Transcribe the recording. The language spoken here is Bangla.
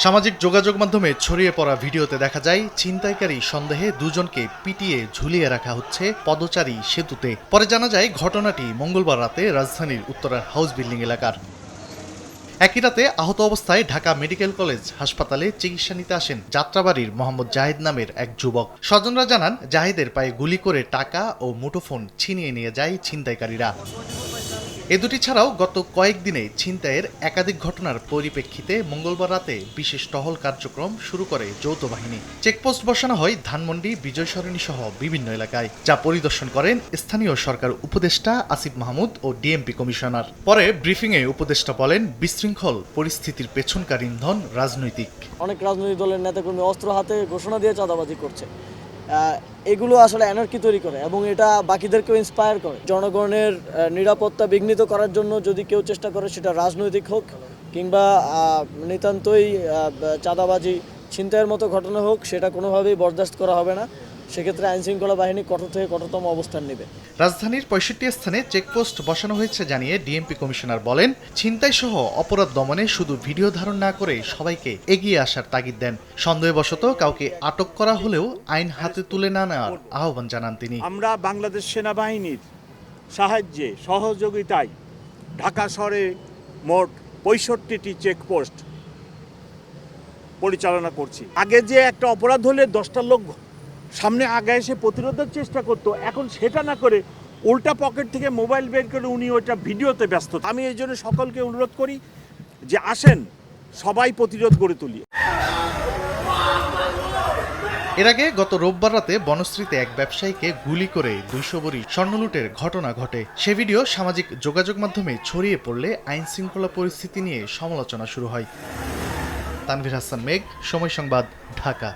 সামাজিক যোগাযোগ মাধ্যমে ছড়িয়ে পড়া ভিডিওতে দেখা যায় ছিনতাইকারী সন্দেহে দুজনকে পিটিয়ে ঝুলিয়ে রাখা হচ্ছে পদচারী সেতুতে। পরে জানা যায় ঘটনাটি মঙ্গলবার রাতে রাজধানীর উত্তরার হাউস বিল্ডিং এলাকার। একই রাতে আহত অবস্থায় ঢাকা মেডিকেল কলেজ হাসপাতালে চিকিৎসা নিতে আসেন যাত্রাবাড়ির মোহাম্মদ জাহিদ নামের এক যুবক। স্বজনরা জানান, জাহিদের পায়ে গুলি করে টাকা ও মুঠোফোন ছিনিয়ে নিয়ে যায় ছিনতাইকারীরা। এ দুটি ছাড়াও গত কয়েকদিনে ছিনতাইয়ের একাধিক ঘটনার পরিপ্রেক্ষিতে মঙ্গলবার রাতে বিশেষ টহল কার্যক্রম শুরু করে যৌথ বাহিনী। চেকপোস্ট বসানো হয় ধানমন্ডি, বিজয় সরণি সহ বিভিন্ন এলাকায়, যা পরিদর্শন করেন স্থানীয় সরকার উপদেষ্টা আসিফ মাহমুদ ও ডিএমপি কমিশনার। পরে ব্রিফিংয়ে উপদেষ্টা বলেন, বিশৃঙ্খল পরিস্থিতির পেছনকার ইন্ধন রাজনৈতিক। অনেক রাজনৈতিক দলের নেতাকর্মী অস্ত্র হাতে ঘোষণা দিয়ে চাঁদাবাজি করছে। এগুলো আসলে অ্যানার্কি তৈরি করে এবং এটা বাকিদেরকেও ইন্সপায়ার করে। জনগণের নিরাপত্তা বিঘ্নিত করার জন্য যদি কেউ চেষ্টা করে, সেটা রাজনৈতিক হোক কিংবা নিতান্তই চাঁদাবাজি ছিনতাইয়ের মতো ঘটনা হোক, সেটা কোনোভাবেই বরদাস্ত করা হবে না। সেক্ষেত্রে আইনশৃঙ্খলা বাহিনী কঠোর থেকে কঠোরতম অবস্থান নেবে। রাজধানীর ৬৫ স্থানে চেকপোস্ট বসানো হয়েছে জানিয়ে ডিএমপি কমিশনার বলেন, ছিনতাই সহ অপরাধ দমনে শুধু ভিডিও ধারণ না করে সবাইকে এগিয়ে আসার তাগিদ দেন। সন্দেহবশত কাউকে আটক করা হলেও আইন হাতে তুলে না নেওয়ার আহ্বান জানান তিনি। আমরা বাংলাদেশ সেনাবাহিনীর সাহায্যে সহযোগিতায় ঢাকা শহরে মোট ৬৫টি চেকপোস্ট পরিচালনা করছি। আগে যে একটা অপরাধ হলে 10টা লোক সামনে আগে এসে প্রতিরোধের চেষ্টা করতো, এখন সেটা না করে উল্টা পকেট থেকে মোবাইল বের করে উনি ওইটা ভিডিওতে ব্যস্ত। আমি এই জন্য সকলকে অনুরোধ করি যে আসেন সবাই প্রতিরোধ গড়ে তুলি। এর আগে গত রোববার রাতে বনশ্রীতে এক ব্যবসায়ীকে গুলি করে ২০০ ভরি স্বর্ণলুটের ঘটনা ঘটে। সে ভিডিও সামাজিক যোগাযোগ মাধ্যমে ছড়িয়ে পড়লে আইন শৃঙ্খলা পরিস্থিতি নিয়ে সমালোচনা শুরু হয়। তানভীর হাসান মেঘ, সময় সংবাদ, ঢাকা।